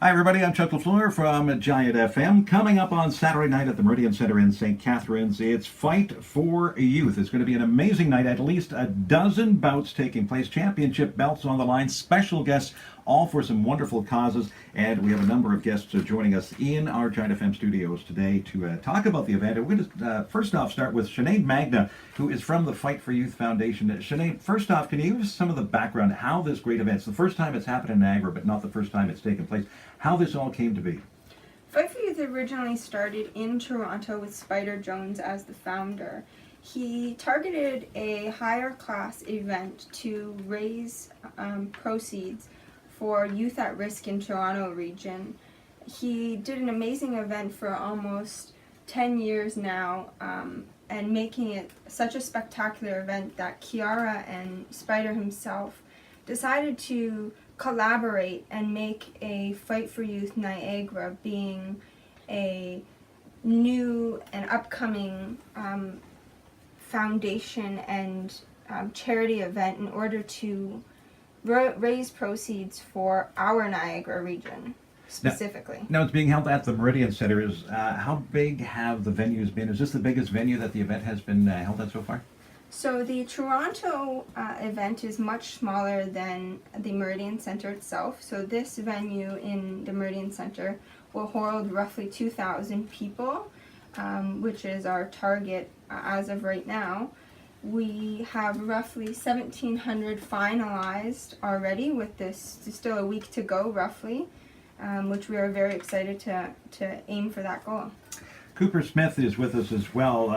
Hi, everybody. I'm Chuck LaFleur from Giant FM. Coming up on Saturday night at the Meridian Center in St. Catharines, it's Fight for Youth. It's going to be an amazing night. At least a dozen bouts taking place, championship belts on the line, special guests, all for some wonderful causes. And we have a number of guests joining us in our Giant FM studios today to talk about the event. And we're going to first off start with Sinead Magna, who is from the Fight for Youth Foundation. Sinead, first off, can you give us some of the background, how this great event, it's the first time it's happened in Niagara, but not the first time it's taken place, how this all came to be? Fight for Youth originally started in Toronto with Spider Jones as the founder. He targeted a higher class event to raise proceeds for youth at risk in Toronto region. He did an amazing event for almost 10 years now, and making it such a spectacular event that Kiara and Spider himself decided to collaborate and make a Fight for Youth Niagara, being a new and upcoming foundation and charity event in order to raise proceeds for our Niagara region specifically. Now it's being held at the Meridian Center. How big have the venues been? Is this the biggest venue that the event has been held at so far? So the Toronto event is much smaller than the Meridian Center itself. So this venue in the Meridian Center will hold roughly 2,000 people, which is our target as of right now. We have roughly 1,700 finalized already, with this still a week to go roughly, which we are very excited to aim for that goal. Cooper Smith is with us as well.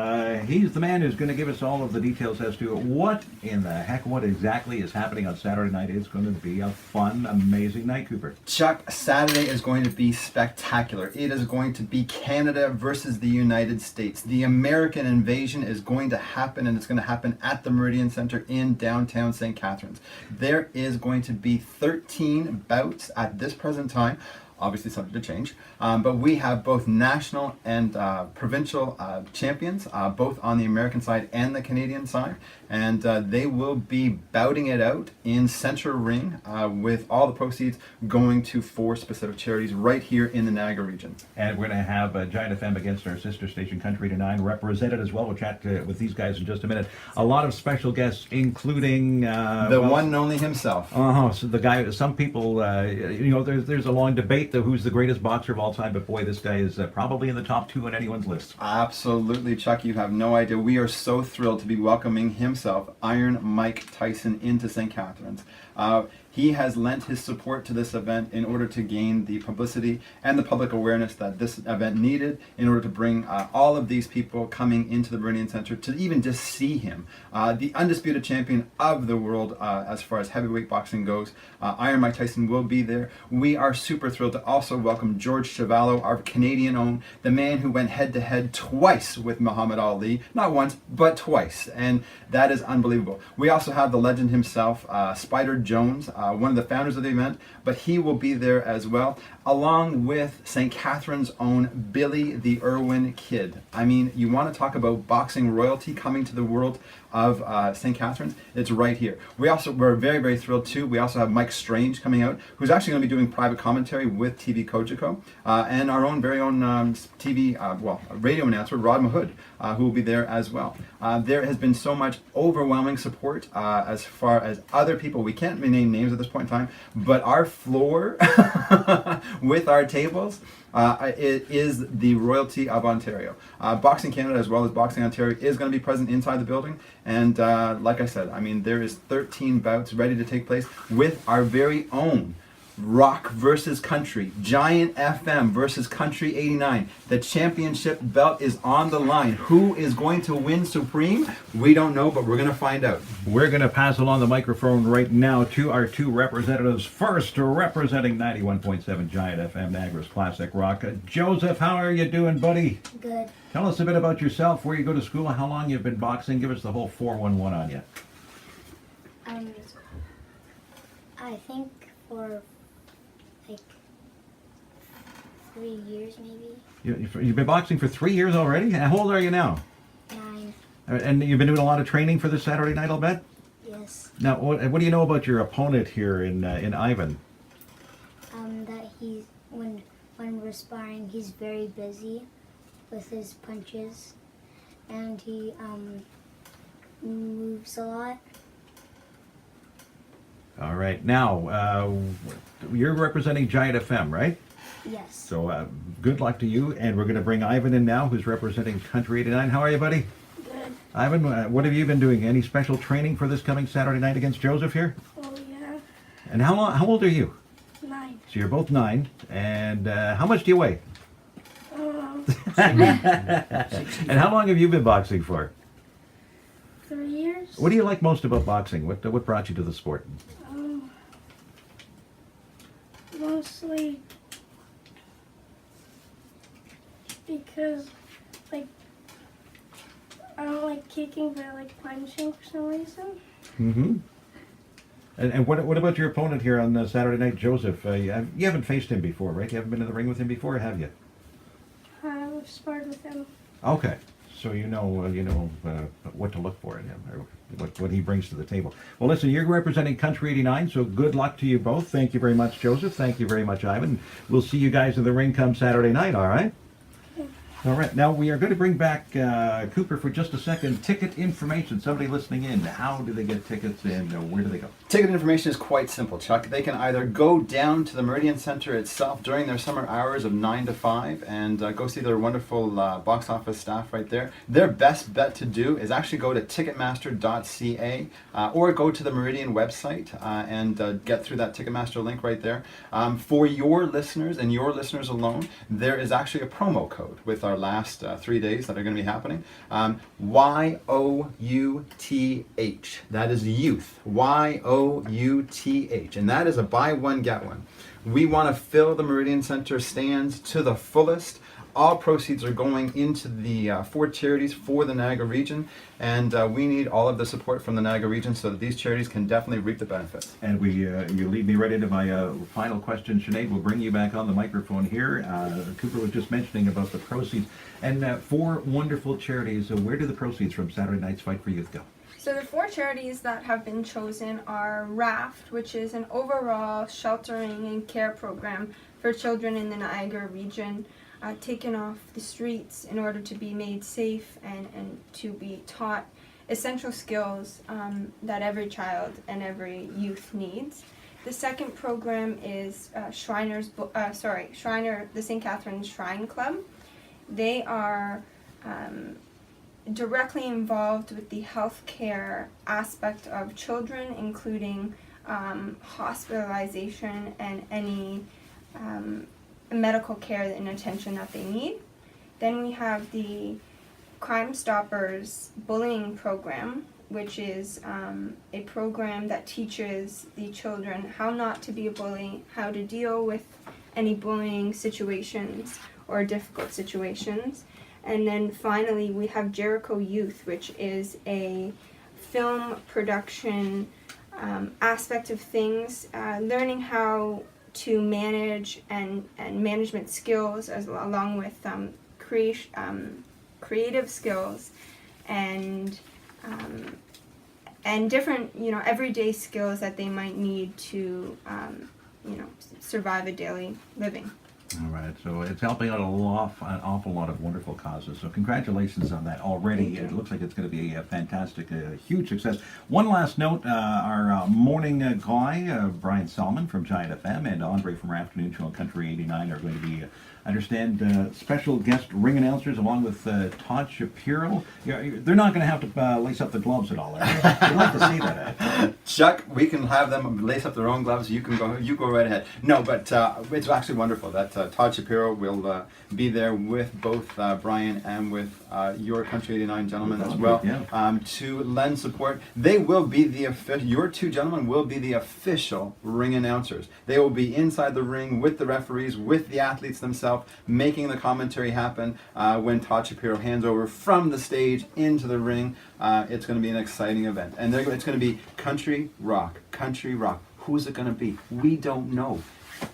He's the man who's going to give us all of the details as to what exactly is happening on Saturday night. It's going to be a fun, amazing night, Cooper. Chuck, Saturday is going to be spectacular. It is going to be Canada versus the United States. The American invasion is going to happen, and it's going to happen at the Meridian Center in downtown St. Catharines. There is going to be 13 bouts at this present time, obviously subject to change, but we have both national and provincial champions, both on the American side and the Canadian side, and they will be bouting it out in Center Ring, with all the proceeds going to 4 specific charities right here in the Niagara region. And we're going to have Giant FM against our sister station Country to 9 represented as well. We'll chat with these guys in just a minute. A lot of special guests, including the one and only himself. So the guy, some people, there's a long debate who's the greatest boxer of all time, but boy, this guy is probably in the top 2 on anyone's list. Absolutely, Chuck, you have no idea. We are so thrilled to be welcoming himself, Iron Mike Tyson, into St. Catharines. He has lent his support to this event in order to gain the publicity and the public awareness that this event needed in order to bring all of these people coming into the Meridian Center to even just see him. The undisputed champion of the world as far as heavyweight boxing goes, Iron Mike Tyson will be there. We are super thrilled to also welcome George Chuvalo, our Canadian own, the man who went head to head twice with Muhammad Ali, not once, but twice, and that is unbelievable. We also have the legend himself, Spider Jones, one of the founders of the event, but he will be there as well, along with St. Catharines' own Billy the Irwin Kid. I mean, you want to talk about boxing royalty coming to the world of St. Catharines, it's right here. We're very, very thrilled too. We also have Mike Strange coming out, who's actually going to be doing private commentary with TV Kojiko, and our own very own radio announcer, Rod Mahood, who will be there as well. There has been so much overwhelming support as far as other people. We can't name names at this point in time, but our floor with our tables, it is the royalty of Ontario. Boxing Canada as well as Boxing Ontario is going to be present inside the building, and like I said, I mean, there is 13 bouts ready to take place with our very own Rock versus Country, Giant FM versus Country 89. The championship belt is on the line. Who is going to win supreme? We don't know, but we're going to find out. We're going to pass along the microphone right now to our 2 representatives. First, representing 91.7 Giant FM, Niagara's Classic Rock. Joseph, how are you doing, buddy? Good. Tell us a bit about yourself, where you go to school, how long you've been boxing. Give us the whole 411 on you. I think for like 3 years maybe. You've been boxing for 3 years already? How old are you now? 9. And you've been doing a lot of training for this Saturday night, I'll bet? Yes. Now, what do you know about your opponent here in Ivan? That he's when we're sparring, he's very busy with his punches, and he moves a lot. All right. Now, you're representing Giant FM, right? Yes. So good luck to you. And we're going to bring Ivan in now, who's representing Country 89. How are you, buddy? Good. Ivan, what have you been doing? Any special training for this coming Saturday night against Joseph here? Oh yeah. And how old are you? 9. So you're both 9. And how much do you weigh? And how long have you been boxing for? 3 years. What do you like most about boxing? What brought you to the sport? Mostly because, like, I don't like kicking, but I like punching for some reason. Mm-hmm. And what about your opponent here on Saturday night, Joseph? You haven't faced him before, right? You haven't been in the ring with him before, have you? I've sparred with him. Okay, so you know what to look for in him, or what he brings to the table. Well, listen, you're representing Country 89, so good luck to you both. Thank you very much, Joseph. Thank you very much, Ivan. We'll see you guys in the ring come Saturday night, all right? All right, now we are going to bring back Cooper for just a second. Ticket information, somebody listening in, how do they get tickets and where do they go? Ticket information is quite simple, Chuck. They can either go down to the Meridian Center itself during their summer hours of 9 to 5 and go see their wonderful box office staff right there. Their best bet to do is actually go to ticketmaster.ca or go to the Meridian website and get through that Ticketmaster link right there. For your listeners and your listeners alone, there is actually a promo code with our last 3 days that are going to be happening. YOUTH. That is youth. YOUTH. And that is a buy one, get one. We want to fill the Meridian Center stands to the fullest. All proceeds are going into the 4 charities for the Niagara region, and we need all of the support from the Niagara region so that these charities can definitely reap the benefits. And you lead me right into my final question, Sinead. We'll bring you back on the microphone here. Cooper was just mentioning about the proceeds. And 4 wonderful charities. Where do the proceeds from Saturday night's Fight for Youth go? So the 4 charities that have been chosen are RAFT, which is an overall sheltering and care program for children in the Niagara region, taken off the streets in order to be made safe and to be taught essential skills that every child and every youth needs. The second program is Shriner, the St. Catharines Shrine Club. They are directly involved with the healthcare aspect of children, including hospitalization and any medical care and attention that they need. Then we have the Crime Stoppers bullying program, which is a program that teaches the children how not to be a bully, how to deal with any bullying situations or difficult situations. And then finally we have Jericho Youth, which is a film production aspect of things, learning how to manage and management skills along with creative skills and different everyday skills that they might need to survive a daily living. All right, so it's helping out an awful lot of wonderful causes. So congratulations on that already. It looks like it's going to be a fantastic, huge success. One last note, our morning guy, Brian Salmon from Giant FM and Andre from our afternoon show on Country 89 are going to be, I understand, special guest ring announcers along with Todd Shapiro. They're not going to have to lace up the gloves at all. I'd like to see that. Chuck, we can have them lace up their own gloves. You go right ahead. No, but it's actually wonderful that Todd Shapiro will be there with both Brian and with your Country 89 gentlemen as well, to lend support. They will be your 2 gentlemen will be the official ring announcers. They will be inside the ring with the referees, with the athletes themselves, making the commentary happen when Todd Shapiro hands over from the stage into the ring. It's going to be an exciting event, and it's going to be country rock. Who's it going to be? We don't know.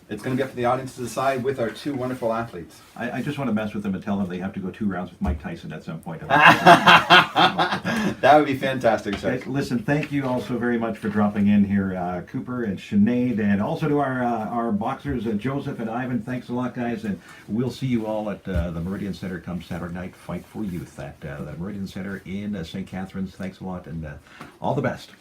It's going to be up to the audience to decide with our two wonderful athletes. I just want to mess with them and tell them they have to go 2 rounds with Mike Tyson at some point. That would be fantastic, Chuck. Okay, listen, thank you all so very much for dropping in here, Cooper and Sinead, and also to our boxers, Joseph and Ivan. Thanks a lot, guys, and we'll see you all at the Meridian Center come Saturday night, Fight for Youth at the Meridian Center in St. Catharines. Thanks a lot, and all the best.